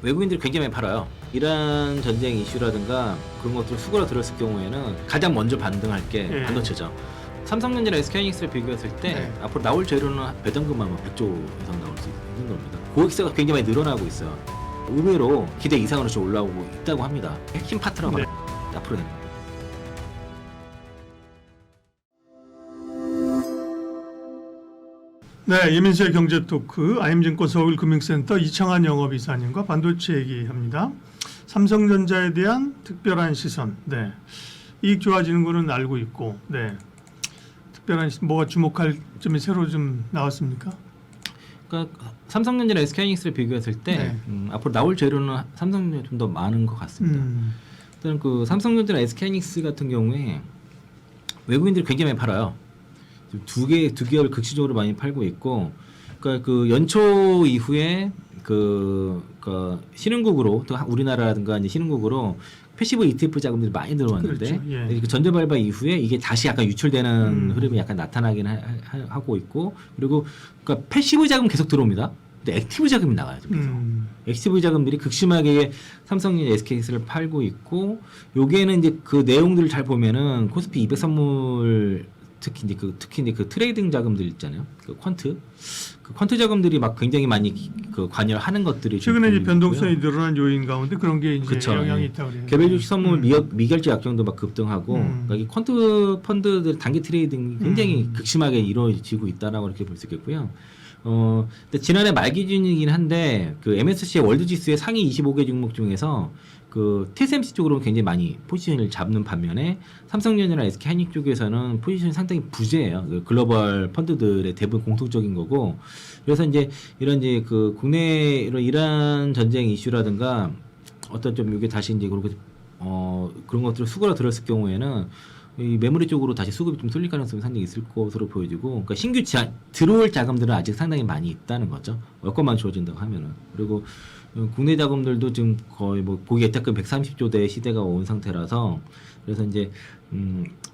외국인들이 굉장히 많이 팔아요. 이란 전쟁 이슈라든가 그런 것들을 수그러 들었을 경우에는 가장 먼저 반등할 게 반도체죠. 삼성전자랑 SK하이닉스를 비교했을 때 앞으로 나올 재료는 배당금만 100조 이상 나올 수 있는 겁니다. 고객사가 굉장히 많이 늘어나고 있어요. 의외로 기대 이상으로 좀 올라오고 있다고 합니다. 핵심 파트너가 앞으로 됩니다. 네, 예민수의 경제토크 IM증권 서울금융센터 이창환 영업이사님과 반도체 얘기합니다. 삼성전자에 대한 특별한 시선. 네, 이익 좋아지는 거는 알고 있고, 네, 특별한 뭐가 주목할 점이 새로 좀 나왔습니까? 그러니까 삼성전자랑 SK하이닉스를 비교했을 때 앞으로 나올 재료는 삼성전자 좀 더 많은 것 같습니다. 일단 그 삼성전자랑 SK하이닉스 같은 경우에 외국인들이 굉장히 많이 팔아요. 두 개월 극시적으로 많이 팔고 있고, 그러니까 그 연초 이후에 그 신흥국으로 또 우리나라라든가 이제 신흥국으로 패시브 ETF 자금들이 많이 들어왔는데, 그렇죠. 그 전자 발발 이후에 이게 다시 약간 유출되는 흐름이 약간 나타나긴 하고 있고, 그리고 그러니까 패시브 자금 계속 들어옵니다. 근데 액티브 자금이 나와요. 액티브 자금들이 극심하게 삼성전자, SK를 팔고 있고, 여기에는 이제 그 내용들을 잘 보면은 코스피 200 선물 특히 이제 그 트레이딩 자금들 있잖아요. 그 퀀트 자금들이 막 굉장히 많이 그 관여하는 것들이 최근에 이제 변동성이 늘어난 요인 가운데 그런 게 이제 그쵸. 영향이 있다고 그래요. 개별 주식 선물 미결제 약정도 막 급등하고, 그러니까 이 퀀트 펀드들 단기 트레이딩이 굉장히 극심하게 이루어지고 있다라고 이렇게 볼 수 있겠고요. 근데 지난해 말 기준이긴 한데 그 MSCI 월드 지수의 상위 25개 종목 중에서 그 TSMC 쪽으로 굉장히 많이 포지션을 잡는 반면에 삼성전자나 SK하이닉스 쪽에서는 포지션이 상당히 부재해요. 그 글로벌 펀드들의 대부분 공통적인 거고, 그래서 이제 이런 이제 그 국내 이란 전쟁 이슈라든가 어떤 좀 이게 다시 이제 그런 것들을 수그러 들었을 경우에는 이 메모리 쪽으로 다시 수급이 좀 쏠릴 가능성이 상당히 있을 것으로 보여지고, 그러니까 신규 들어올 자금들은 아직 상당히 많이 있다는 거죠. 여건만 주어진다고 하면은. 그리고 국내 자금들도 지금 거의 뭐 고기 예탁금 130조대 시대가 온 상태라서, 그래서 이제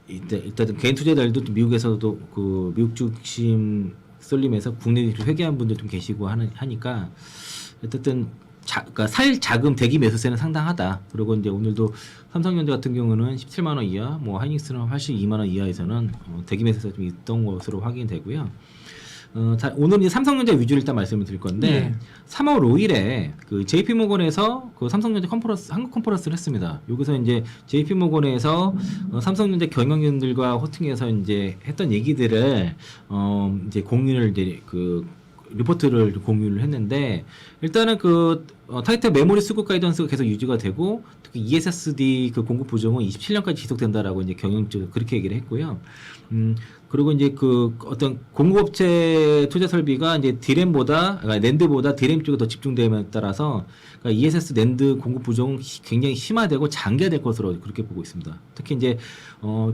일단 개인 투자자들도 미국에서도 그 미국 중심 쏠림에서 국내 회귀한 분들 좀 계시고 하니까 어쨌든 그러니까 살 자금 대기 매수세는 상당하다. 그리고 이제 오늘도 삼성전자 같은 경우는 17만 원 이하, 뭐 하이닉스는 82만 원 이하에서는 대기 매수세가 좀 있던 것으로 확인되고요. 오늘 이제 삼성전자 위주로 일단 말씀을 드릴 건데 3월 5일에 그 JP모건에서 그 삼성전자 한국 컨퍼런스를 했습니다. 여기서 이제 JP모건에서 삼성전자 경영진들과 호팅해서 이제 했던 얘기들을 이제 공유를 이제 그 리포트를 공유를 했는데, 일단은 그 타이틀 메모리 수급 가이던스가 계속 유지가 되고, 특히 ESSD 그 공급 부정은 27년까지 지속된다라고 이제 경영진은 그렇게 얘기를 했고요. 그리고 이제 그 어떤 공급업체 투자 설비가 이제 그러니까 낸드보다 디램 쪽에 더 집중됨에 따라서 그러니까 ESS 낸드 공급 부정은 굉장히 심화되고 장기화될 것으로 그렇게 보고 있습니다. 특히 이제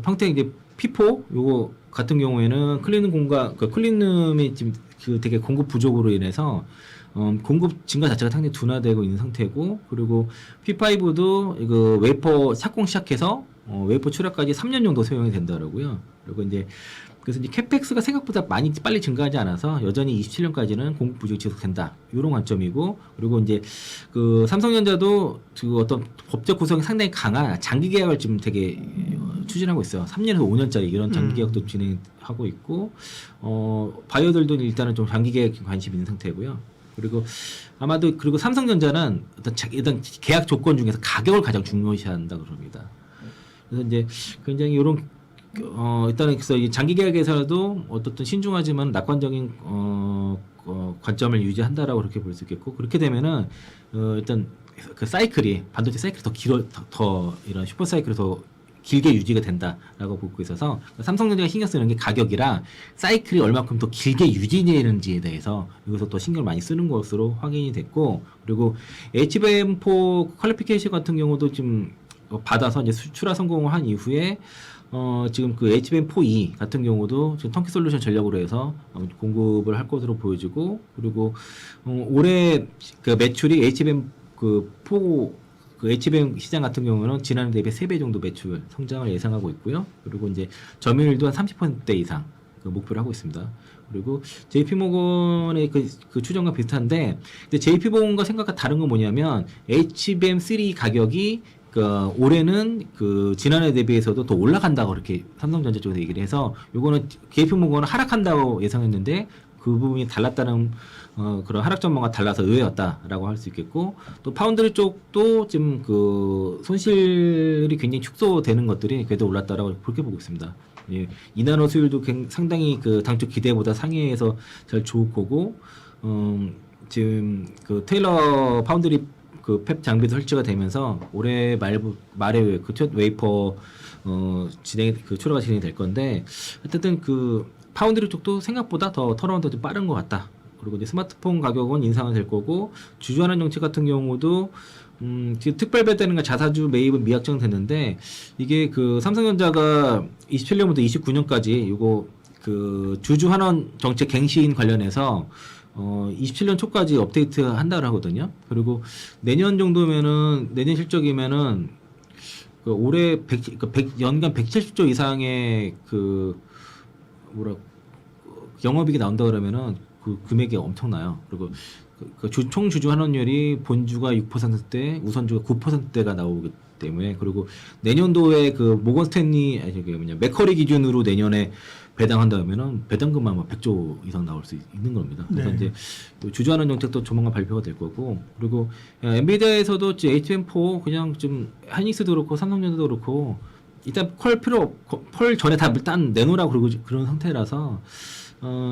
평택 이제 P4 요거 같은 경우에는 클린룸이 지금 그 되게 공급 부족으로 인해서 공급 증가 자체가 상당히 둔화되고 있는 상태고, 그리고 P5도 그 웨이퍼 착공 시작해서 웨이퍼 출하까지 3년 정도 소요이 된다라고요. 그리고 이제 그래서 이제 캐펙스가 생각보다 많이 빨리 증가하지 않아서 여전히 27년까지는 공급 부족이 지속된다. 이런 관점이고, 그리고 이제 그 삼성전자도 그 어떤 법적 구성이 상당히 강한 장기 계약을 지금 되게 추진하고 있어요. 3년에서 5년짜리 이런 장기 계약도 진행하고 있고, 바이오들도 일단은 좀 장기 계약에 관심이 있는 상태고요. 그리고 아마도 그리고 삼성전자는 일단 계약 조건 중에서 가격을 가장 중요시한다 그럽니다. 그래서 이제 굉장히 이런 일단은 그래서 이 장기 계약에서도 어떻든 신중하지만 낙관적인 관점을 유지한다라고 그렇게 볼 수 있겠고, 그렇게 되면은 일단 그 사이클이 반도체 사이클이 더 이런 슈퍼 사이클이 더 길게 유지가 된다라고 보고 있어서 삼성전자가 신경 쓰는 게 가격이라 사이클이 얼마큼 더 길게 유지되는지에 대해서 여기서 또 신경을 많이 쓰는 것으로 확인이 됐고, 그리고 HBM4 퀄리피케이션 같은 경우도 지금 받아서 이제 출하 성공을 한 이후에 지금 그 HBM4E 같은 경우도 지금 턴키 솔루션 전략으로 해서 공급을 할 것으로 보여지고, 그리고 올해 그 매출이 HBM 시장 같은 경우는 지난해 대비 3배 정도 매출 성장을 예상하고 있고요. 그리고 이제 점유율도 한 30% 이상 그 목표를 하고 있습니다. 그리고 JP모건의 그 추정과 비슷한데, 근데 JP모건과 생각과 다른 건 뭐냐면 HBM3 가격이 올해는 지난해 대비해서도 더 올라간다고 이렇게 삼성전자 쪽에서 얘기를 해서, 요거는 JP모건은 하락한다고 예상했는데 그 부분이 달랐다는 그런 하락 전망과 달라서 의외였다라고 할 수 있겠고, 또 파운드리 쪽도 지금 손실이 굉장히 축소되는 것들이 그래도 올랐다라고 그렇게 보고 있습니다. 예, 이나노 수율도 상당히 당초 기대보다 상회해서 잘 좋을 거고, 지금 테일러 파운드리 팹 장비도 설치가 되면서 올해 말에 첫 웨이퍼 출하가 진행이 될 건데, 어쨌든 파운드리 쪽도 생각보다 더 턴어라운드가 좀 빠른 것 같다. 그리고 이제 스마트폰 가격은 인상은 될 거고, 주주환원 정책 같은 경우도 지금 특별 배당과 자사주 매입은 미확정 됐는데, 이게 삼성전자가 27년부터 29년까지 요거 주주환원 정책 갱신 관련해서 27년 초까지 업데이트 한다고 하거든요. 그리고 내년 정도면은, 내년 실적이면은 올해 연간 170조 이상의 영업이익이 나온다 그러면은 금액이 엄청나요. 그리고 총 주주 환원율이 본주가 6%대, 우선주가 9%대가 나오기 때문에, 그리고 내년도에 모건 스탠리 맥커리 기준으로 내년에 배당한다 하면은 배당금만 100조 이상 나올 수 있는 겁니다. 그래서 이제 주주 환원 정책도 조만간 발표가 될 거고, 그리고 엔비디아에서도 HBM4 그냥 좀 하이닉스도 그렇고 삼성전자도 그렇고 일단 펄 전에 다 일단 내놓으라고 그런 상태라서,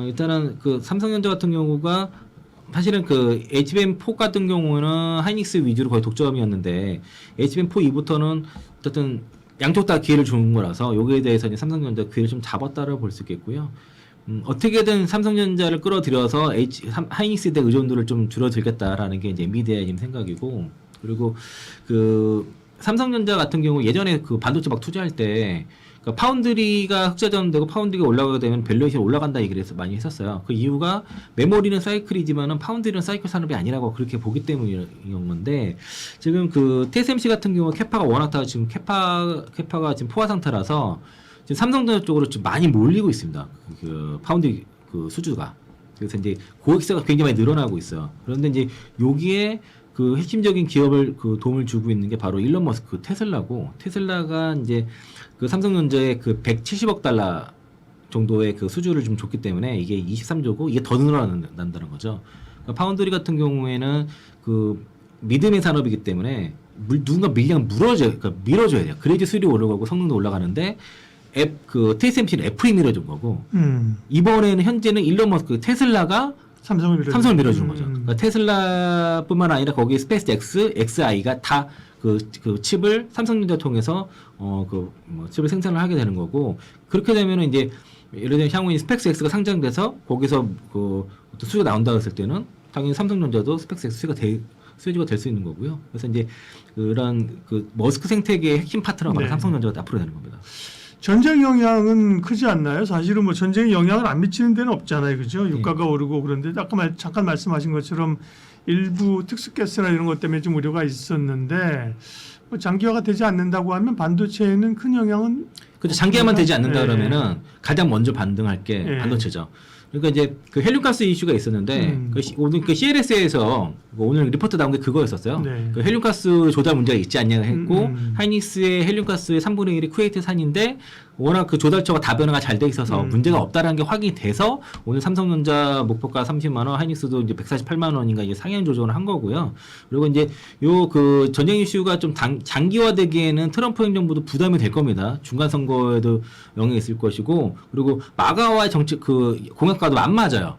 일단은 삼성전자 같은 경우가 사실은 HBM4 같은 경우는 하이닉스 위주로 거의 독점이었는데, HBM4 이후부터는 어쨌든 양쪽 다 기회를 주는 거라서 여기에 대해서 이제 삼성전자 기회를 좀 잡았다고 볼 수 있겠고요. 어떻게든 삼성전자를 끌어들여서 하이닉스에 대한 의존도를 좀 줄여들겠다라는 게 이제 엔비디아의 지금 생각이고, 그리고 삼성전자 같은 경우 예전에 반도체 막 투자할 때 파운드리가 흑자전되고 파운드리가 올라가게 되면 밸류에이션이 올라간다 얘기를 많이 했었어요. 그 이유가 메모리는 사이클이지만은 파운드리는 사이클 산업이 아니라고 그렇게 보기 때문인 건데, 지금 TSMC 같은 경우 캐파가 워낙 다 지금 캐파가 지금 포화 상태라서 지금 삼성전자 쪽으로 좀 많이 몰리고 있습니다. 파운드리 수주가. 그래서 이제 고객사가 굉장히 많이 늘어나고 있어요. 그런데 이제 여기에 핵심적인 기업을 도움을 주고 있는 게 바로 일론 머스크 테슬라고, 테슬라가 이제 삼성전자에 170억 달러 정도의 수주를 좀 줬기 때문에 이게 23조고 이게 더 늘어난다는 거죠. 파운드리 같은 경우에는 믿음의 산업이기 때문에 누군가 밀어줘야 돼요. 그래야지 수율이 올라가고 성능도 올라가는데, TSMC는 애플이 밀어준 거고, 이번에는 현재는 일론 머스크 테슬라가 삼성을 밀어주는 거죠. 그러니까 테슬라뿐만 아니라 거기에 스페이스 X, XI가 다 칩을 삼성전자 통해서 칩을 생산을 하게 되는 거고, 그렇게 되면은 이제 예를 들면 향후에 스펙스 X가 상장돼서 거기서 어떤 수주가 나온다 했을 때는 당연히 삼성전자도 스펙스 X 수주가 될 수 있는 거고요. 그래서 이제 그런 머스크 생태계의 핵심 파트너가 바로 삼성전자가 앞으로 되는 겁니다. 전쟁 영향은 크지 않나요? 사실은 전쟁 영향을 안 미치는 데는 없잖아요, 그죠? 유가가 오르고 그런데 아까 잠깐 말씀하신 것처럼 일부 특수가스나 이런 것 때문에 좀 우려가 있었는데, 장기화가 되지 않는다고 하면 반도체에는 큰 영향은 그렇죠. 장기화만 되지 않는다 그러면은 가장 먼저 반등할 게 반도체죠. 그러니까 이제 헬륨가스 이슈가 있었는데 오늘 CLS에서 오늘 리포트 나온 게 그거였었어요. 헬륨가스 조달 문제가 있지 않냐 했고, 하이닉스의 헬륨가스의 3분의 1이 쿠웨이트 산인데 워낙 조달처가 다변화가 잘 돼 있어서 문제가 없다라는 게 확인이 돼서 오늘 삼성전자 목표가 30만 원, 하이닉스도 이제 148만 원인가 이제 상향 조정을 한 거고요. 그리고 이제 전쟁 이슈가 좀 장기화되기에는 트럼프 행정부도 부담이 될 겁니다. 중간 선거에도 영향이 있을 것이고, 그리고 마가와의 정책 공약과도 안 맞아요.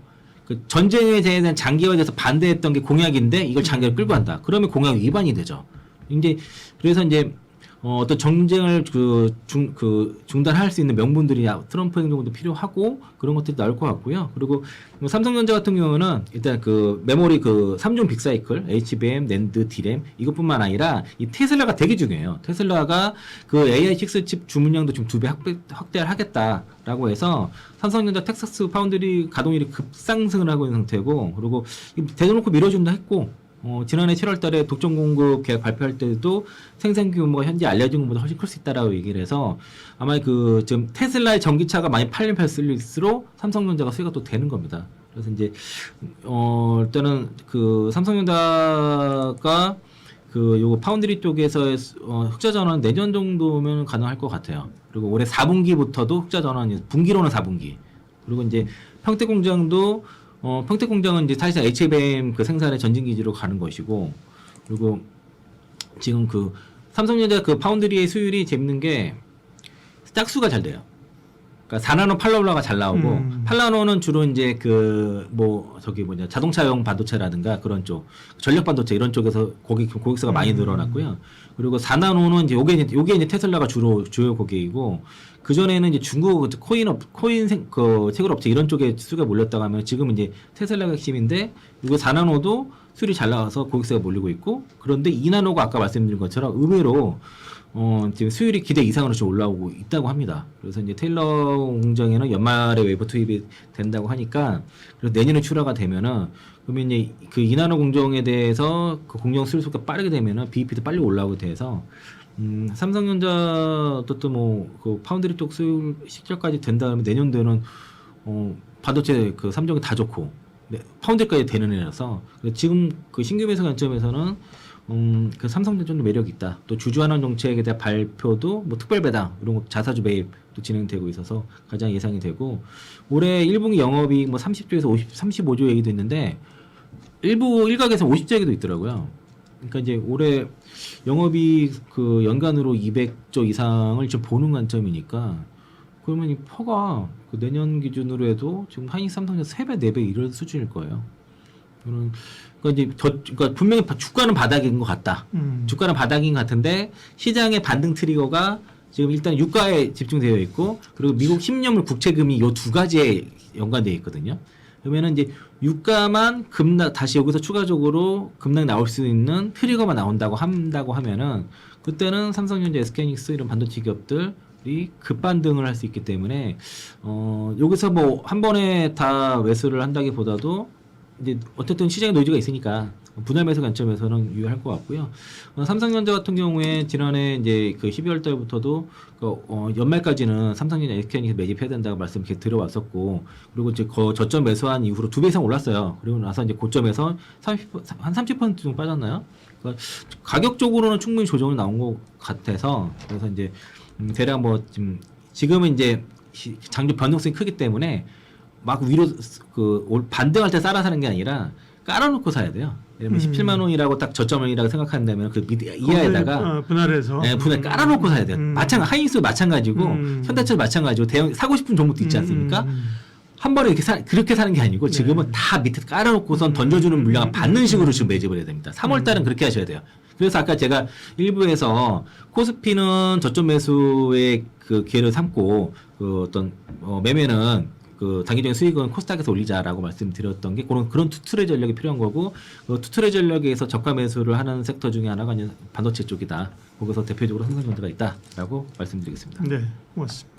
전쟁에 대한 장기화에 대해서 반대했던 게 공약인데 이걸 장기화를 끌고 간다. 그러면 공약 위반이 되죠. 그래서 이제 어떤 전쟁을 중단할 수 있는 명분들이 트럼프 행정부도 필요하고 그런 것들이 나올 것 같고요. 그리고 삼성전자 같은 경우는 일단 메모리 3종 빅사이클, HBM, 낸드, D램 이것뿐만 아니라 이 테슬라가 되게 중요해요. 테슬라가 AI6 칩 주문량도 지금 2배 확대를 하겠다라고 해서 삼성전자 텍사스 파운드리 가동률이 급상승을 하고 있는 상태고, 그리고 대놓고 밀어준다 했고, 지난해 7월달에 독점 공급 계약 발표할 때도 생산 규모가 현재 알려진 것보다 훨씬 클 수 있다라고 얘기를 해서 아마 그 지금 테슬라의 전기차가 많이 팔릴수록 삼성전자가 수혜가 또 되는 겁니다. 그래서 이제 일단은 그 삼성전자가 그 요거 파운드리 쪽에서의 흑자 전환 내년 정도면 가능할 것 같아요. 그리고 올해 4분기부터도 흑자 전환이 분기로는 4분기. 그리고 이제 평택 공장도 평택 공장은 이제 사실상 HBM 그 생산의 전진 기지로 가는 것이고, 그리고 지금 그 삼성전자 그 파운드리의 수율이 재밌는 게 짝수가 잘 돼요. 그러니까 4나노 8나노가 잘 나오고 8나노는 주로 이제 그 뭐 저기 뭐냐 자동차용 반도체라든가 그런 쪽 전력 반도체 이런 쪽에서 고객수가 많이 늘어났고요. 그리고 4나노는 이제 요게 이제 테슬라가 주로 주요 고객이고, 그 전에는 이제 중국 코인 채굴 업체 이런 쪽에 수가 몰렸다고 하면 지금 이제 테슬라가 핵심인데, 이거 4나노도 수율이 잘 나와서 고객수가 몰리고 있고, 그런데 2나노가 아까 말씀드린 것처럼 의외로 지금 수율이 기대 이상으로 좀 올라오고 있다고 합니다. 그래서 이제 테일러 공장에는 연말에 웨이버 투입이 된다고 하니까, 그래서 내년에 출하가 되면은, 그러면 이제 그 2나노 공정에 대해서 그 공정 수율 속도가 빠르게 되면은 BEP도 빨리 올라오게 돼서, 삼성전자 또 뭐 그 파운드리 쪽 수율 실적까지 된다면 내년도에는 반도체 그 3종이 다 좋고, 파운드리까지 되는 애라서 지금 그 신규 매수 관점에서는 그 삼성전자 좀 매력이 있다. 또 주주환원 정책에 대한 발표도 뭐 특별 배당 이런 거 자사주 매입도 진행되고 있어서 가장 예상이 되고, 올해 1분기 영업이익 뭐 30조에서 35조 얘기도 있는데 일각에서 50조 얘기도 있더라고요. 그러니까 이제 올해 영업이익 그 연간으로 200조 이상을 좀 보는 관점이니까, 그러면 이 퍼가 그 내년 기준으로 해도 지금 하이닉스 삼성전자 3배, 4배 이런 수준일 거예요. 그러니까 이제 그러니까 분명히 주가는 바닥인 것 같다. 주가는 바닥인 것 같은데 시장의 반등 트리거가 지금 일단 유가에 집중되어 있고, 그리고 미국 10년물 국채금이 요 두 가지에 연관되어 있거든요. 그러면은 이제 유가만 급락 다시 여기서 추가적으로 급락 나올 수 있는 트리거만 나온다고 하면은 그때는 삼성전자, SK하이닉스 이런 반도체 기업들이 급반등을 할 수 있기 때문에 여기서 뭐 한 번에 다 매수를 한다기보다도 이제 어쨌든 시장에 노이즈가 있으니까 분할 매수 관점에서는 유효할 것 같고요. 삼성전자 같은 경우에 지난해 이제 그 12월 달부터도 연말까지는 삼성전자 SK하이닉스 매집해야 된다고 말씀 이렇게 들어왔었고, 그리고 이제 저점 매수한 이후로 2배 이상 올랐어요. 그리고 나서 이제 고점에서 한 30% 정도 빠졌나요? 그러니까 가격적으로는 충분히 조정이 나온 것 같아서, 그래서 이제 대략 뭐 지금은 이제 장주 변동성이 크기 때문에 막 위로 반등할 때 싸라 사는 게 아니라 깔아놓고 사야 돼요. 예를 들면 17만 원이라고 딱 저점이라고 생각한다면 그 이하에다가 분할해서 분할 깔아놓고 사야 돼요. 하이닉스 마찬가지고 현대차도 마찬가지고 대형 사고 싶은 종목도 있지 않습니까? 한 번에 그렇게 사는 게 아니고 지금은 다 밑에 깔아놓고선 던져주는 물량을 받는 식으로 지금 매집을 해야 됩니다. 3월 달은 그렇게 하셔야 돼요. 그래서 아까 제가 일부에서 코스피는 저점 매수의 그 기회를 삼고 그 어떤 매매는 그 단기적인 수익은 코스닥에서 올리자라고 말씀드렸던 게 그런 투트레 전략이 필요한 거고, 그 투트레 전략에서 저가 매수를 하는 섹터 중에 하나가 반도체 쪽이다. 거기서 대표적으로 삼성전자가 있다라고 말씀드리겠습니다. 네, 고맙습니다.